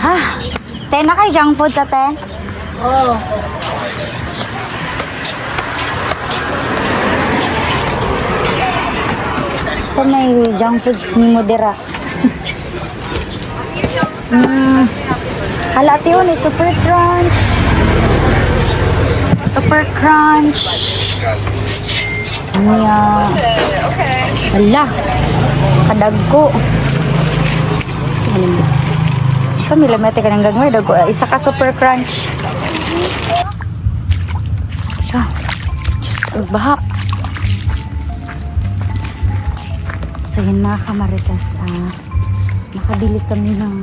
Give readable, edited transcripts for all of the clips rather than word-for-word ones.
Ha? Te, na kay junk food sa te? Oo. So may junk foods ni Modera. Hala, ate yun eh. Super Crunch. Super Crunch. Ano yan? Hala. Kadagko. So, milamete ka ng gagawin. Isa ka Super Crunch. Hala. Diyos, baha. So, yun mga kamaritas. Nakabili kami ng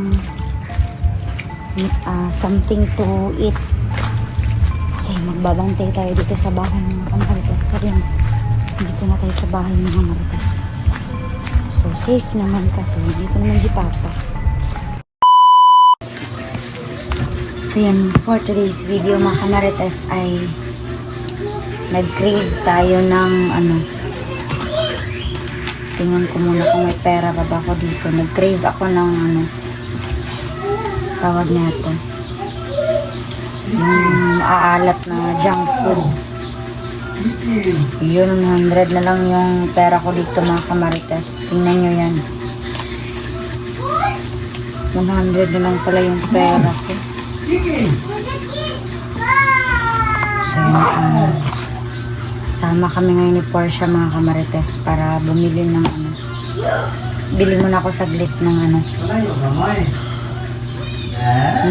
something to eat. Okay, magbabantay tayo dito sa bahay ng mga kamaritas. Pero yun, dito na tayo sa bahay ng mga kamaritas. So, safe naman kasi. Dito naman di papa. So, yan. For today's video, mga kamaritas, ay nag-crave tayo ng tingnan ko muna kung may pera pa ba ako dito. Nag-crave ako ng tawag na ito. Yung aalat na junk food. Yun, 100 na lang yung pera ko dito mga kamaritas. Tingnan nyo yan. 100 na lang pala yung pera ko. So yun, sama kami ngayon ni Portia mga kamarites para bumili ng bili muna ako saglit ng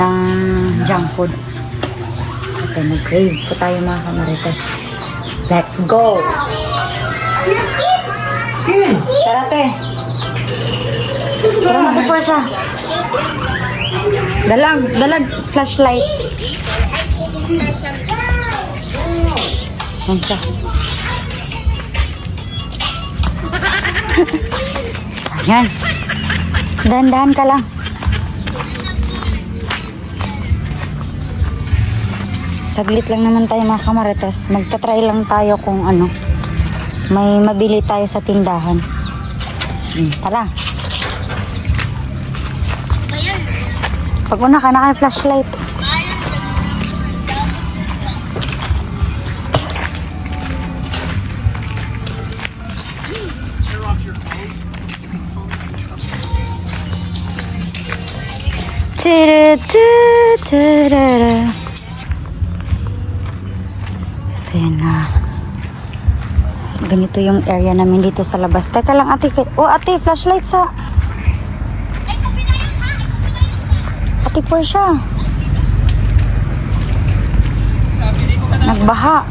ng junk food kasi nag-crave po tayo mga kamarites. Let's go! Tara te! Tara na po Portia! Dalag flashlight. Yan siya. Sayang. Dahan-dahan ka lang. Saglit lang naman tayo mga kamarites. Magta-try lang tayo kung may mabili tayo sa tindahan. Tara. Pag una ka na kay flashlight. So yun na. Ganito yung area namin dito sa labas. Teka lang ate. Oh ate, flashlight sa ate Portia. Nagbaha.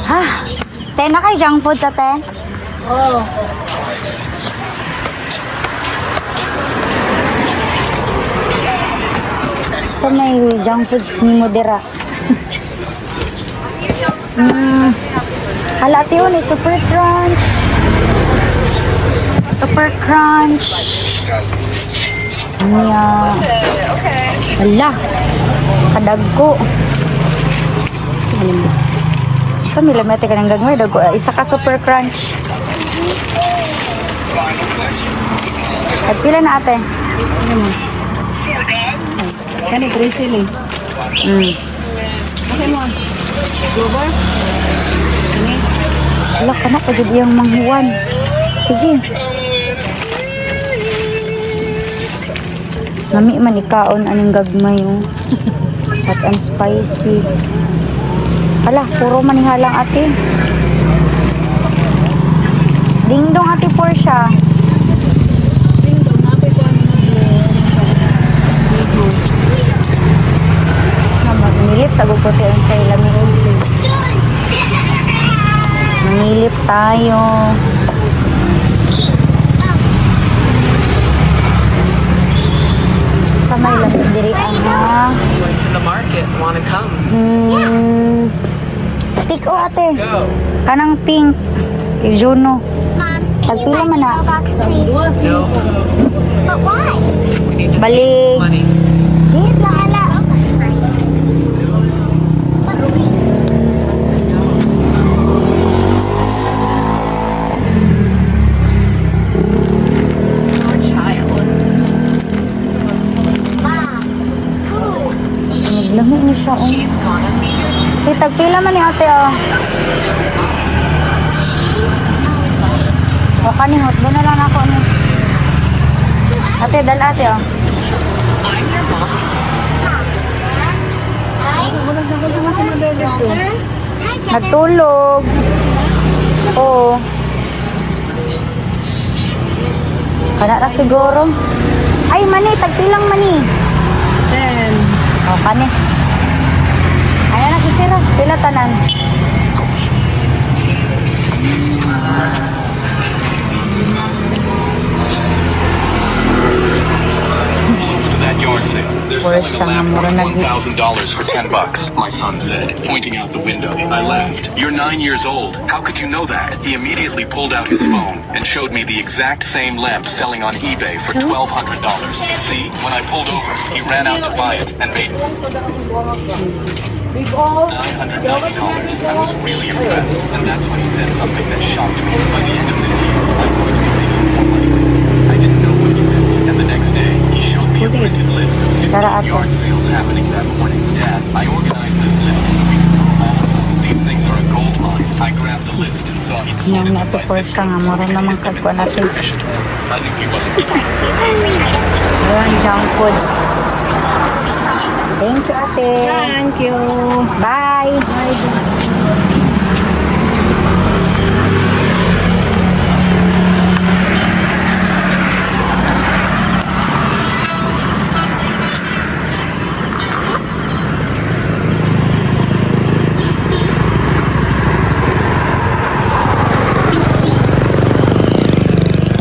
Ha? Te, na kay junk food sa te? Oo. So may junk foods ni Modera. Hala, ate yun eh. Super Crunch. Super Crunch. Ano yan? Hala. Kadagko. So, milamete ka ng gagawin. Isa ka Super Crunch. At pila na ate? Ano mo? Kani drizzle eh. Kasi mo. Gober? Kani? Wala ka na. Pagod yung manghuwan. Sige. Nami man ikaon aning gagmay oh. Hot and spicy. Ala, puro manihalang ate. Dingdong ate Portia. Dingdong, napay ko ano Mangilip sa guputi ang sa ilang rosy. Mangilip tayo. Sa may lamig diri aha. Went to the market. Want to come? Stick o ate. Go. Kanang pink. Kay Juno. Mom, Tagpila man na. box, please. No. But why? We need to Balik. save money. Please, Lala. First. But wait. Poor child. Mom, who? Naglami ni siya oh. She's gonna be your niece. Si tagpila man ni ate oh. Sounds like O kanihot, doon na lang ako ano. Ate, dal ate oh. I'm your mom. Walang naman sa mga bebes ko. Nagtulog. Oo. Kana ra siguro. Ay, mani, tagpilang mani. 10. O, kani. Ayan na si Sira. Pila tanan. That yard sale. They're Poor selling a siya nga, lamp mura worth na $1,000 for $10, my son said, pointing out the window. I laughed. You're 9 years old. How could you know that? He immediately pulled out his phone and showed me the exact same lamp selling on eBay for $1,200. See, when I pulled over, he ran out to buy it and paid $990. I was really impressed, and that's when he said something that shocked me. By the end of this year, I'm going to be making more money. I didn't know what he meant, and the next day, he showed me a printed list of 15 yard sales happening that morning. Dad, I organized this list so we could know all of them. These things are a gold mine. I grabbed the list and saw he'd sold Yung it nato by Poor siya nga, mura naman kagwa natin. I knew he wasn't Ayun, junk foods. Thank you, ate. Thank you. Bye.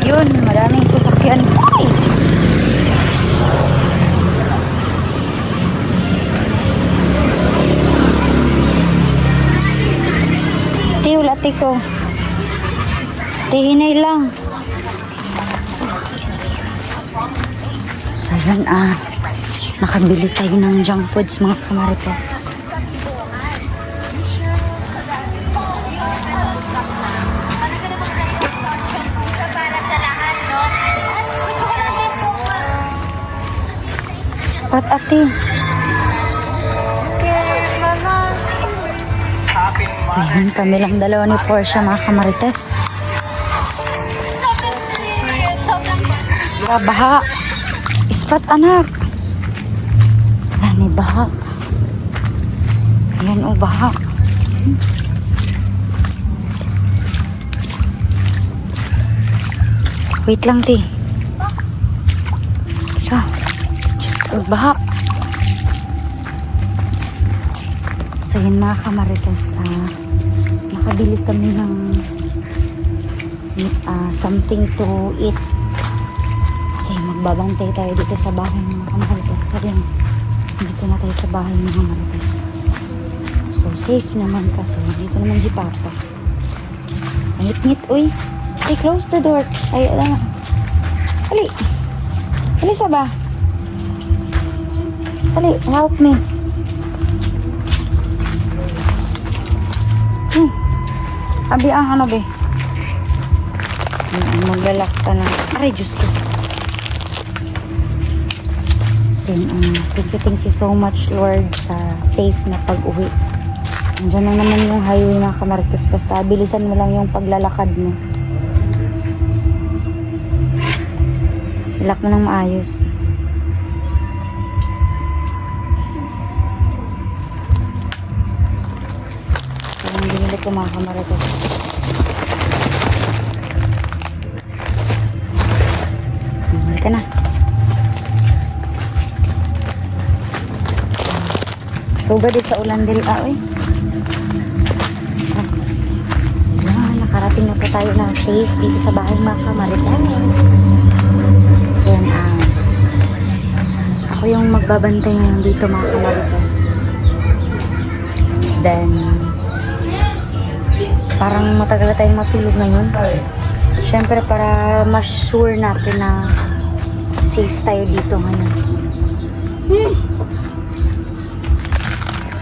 Yun, maraming sasakyan. Ay! Ti, wala ti ko. Ti, hinay lang. So yun nakabili tayo ng junk foods mga kamarites. Spot ate. So yun, kami lang dalawa ni Portia mga kamarites. Baha. Spot anak. Ni baha. Ayan o, baha. Wait lang, ti. Just baha. So yun mga kamarites, nakabili kami ng something to eat. Okay, magbabantay tayo dito sa bahay mga kamarites. Kasi dito na tayo sa bahay mga kamarites. So safe naman kasi dito naman di papa. Ngit-ngit, uy. Hey, close the door. Ay, ali. Ali sa ba? Ali, help me. Abi ang ano be? Maglalak ka na. Aray, Diyos ko. Thank you so much, Lord, sa safe na pag-uwi. Andiyan lang naman yung highway na kamarites. Basta bilisan mo lang yung paglalakad mo. Ilak mo ng maayos. ko mga kamarites. Halika na. Suga din sa ulan din ah, nakarating na po tayo ng safe dito sa bahay mga kamarites. Yan ako yung magbabantay ngayon dito mga kamarites. Then parang matagal na tayong matulog ngayon. Syempre para mas sure natin na safe tayo dito ngayon.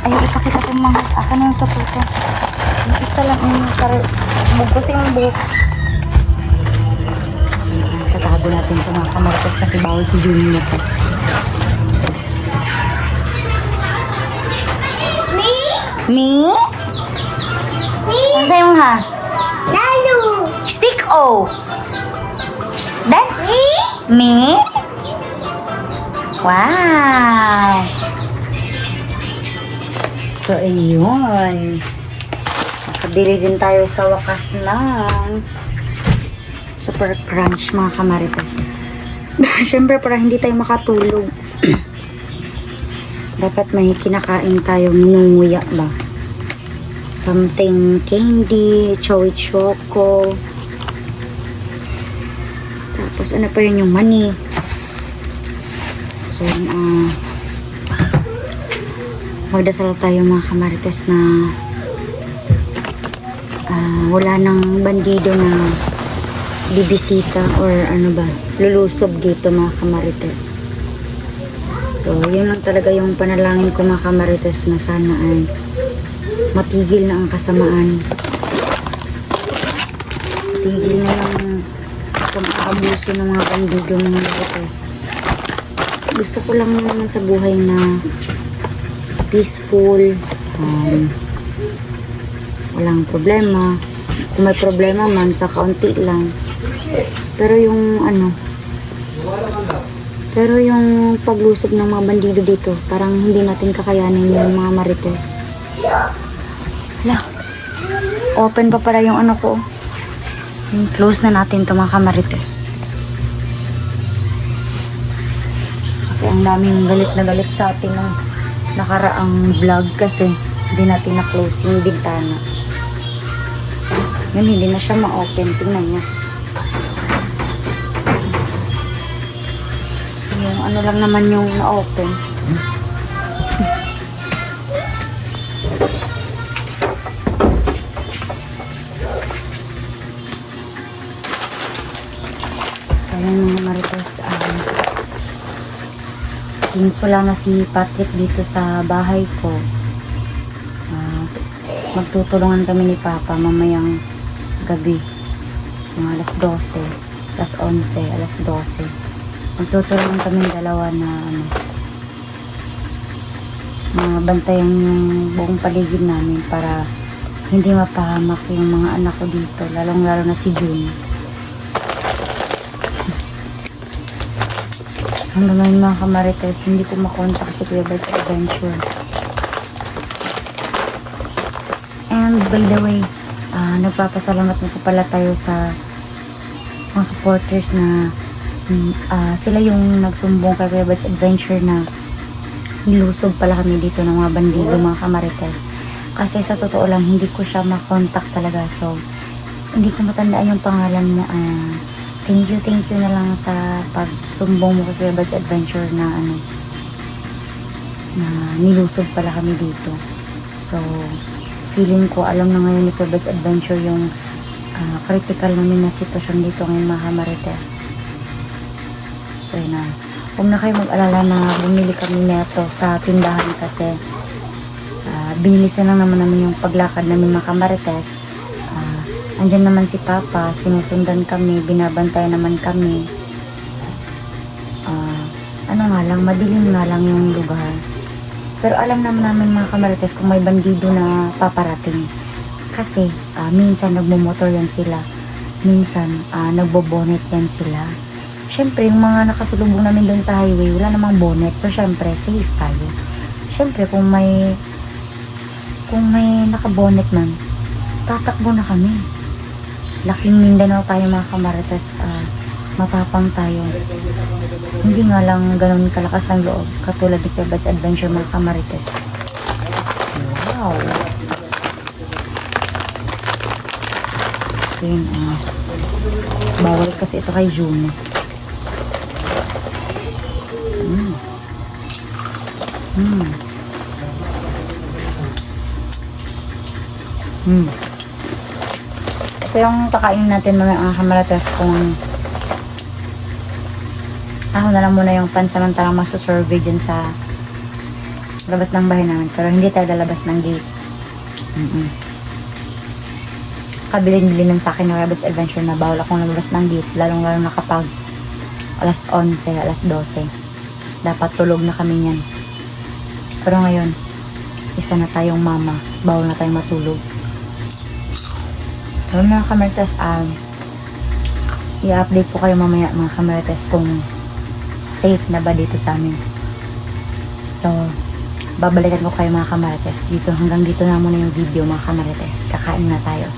Ay, ipakita ko mga ako na yung sa puto. Isa lang yung bugkos yung buhok. So, tatago natin ito mga kamarites kasi bawal si Junior ito. Me? Ano sa'yo ha? Lalu. Stick O. Dance? Me? Wow. So, ayun. Nakabili din tayo sa wakas ng Super Crunch mga kamarites. Siyempre, para hindi tayo makatulog. Dapat may kinakain tayo, minunguya ba? Something candy, chowi choco. Tapos ano pa yun, yung money. So yun, magdasal tayo mga kamarites na wala nang bandido na bibisita or ano ba, lulusob dito mga kamarites. So, yun lang talaga yung panalangin ko mga kamarites na sana ay matigil na ang kasamaan. Matigil na yung pang-aabuso ng mga bandido mga kamarites. Gusto ko lang naman sa buhay na peaceful, walang problema. Kung may problema man, kakaunti lang. Pero yung paglusob ng mga bandido dito, parang hindi natin kakayanin yung mga marites. Hala, open pa para yung ano ko. Yung close na natin ito mga kamarites. Kasi ang daming galit na galit sa atin ng nakaraang vlog kasi hindi natin na-close yung bintana. Yun, hindi na siya ma-open. Tingnan niya. Yung ano lang naman yung na-open. So yun mga marites, since wala na si Patrick dito sa bahay ko, magtutulungan kami ni Papa mamayang gabi, mga alas 12, alas 11, alas 12. Magtutulungan kami dalawa na mabantayan yung buong paligid namin para hindi mapahamak yung mga anak ko dito, lalong lalo na si June. Hanggang ngayon mga kamarites, hindi ko makontak si Kuya Bal sa Adventure. And by the way, nagpapasalamat na po pala tayo sa mga supporters na sila yung nagsumbong kay Kuya Bal's Adventure na nilusob pala kami dito ng mga bandido mga kamarites. Kasi sa totoo lang, hindi ko siya makontak talaga. So, hindi ko matandaan yung pangalan mo. Thank you na lang sa pagsumbong mo kay Kuya Bal's Adventure na na nilusob pala kami dito. So, feeling ko, alam na ngayon ni Kuya Bal's Adventure yung critical namin na sitwasyon dito ngayon mga kamarites. So, yun na. Huwag na kayo mag-alala na bumili kami neto sa tindahan kasi binilisan lang naman namin yung paglakad namin mga kamarites. Andyan naman si Papa, sinusundan kami, binabantay naman kami. Madilim nga lang yung lugar. Pero alam naman namin mga kamarites kung may bandido na paparating. Kasi minsan nagmumotor yan sila. Minsan nagbobonet yan sila. Syempre yung mga nakasalubong namin doon sa highway, wala namang bonnet. So syempre safe tayo. Syempre kung may nakabonet man, tatakbo na kami. Laking Mindanao tayo mga kamarites. Matapang tayo. Hindi nga lang ganun kalakas ng loob. Katulad ni Kuya Bad's Adventure mga kamarites. Wow! So yun, bawal kasi ito kay Juno. Ito yung kakainin natin mga kamarites kung ako na lang muna yung pansamantalang masasurvey dyan sa labas ng bahay namin. Pero hindi tayo lalabas ng gate. Kabilin-bilinan sa akin ng Kuya Bad's Adventure na bawal akong lumabas ng gate. Lalong-lalo na kapag alas 11, alas 12. Dapat tulog na kami niyan. Pero ngayon, isa na tayong mama. Bawal na tayong matulog. So mga kamarites, i-update po kayo mamaya mga kamarites kung safe na ba dito sa amin. So, babalikan ko kayo mga kamarites. Hanggang dito na muna yung video mga kamarites. Kakain na tayo.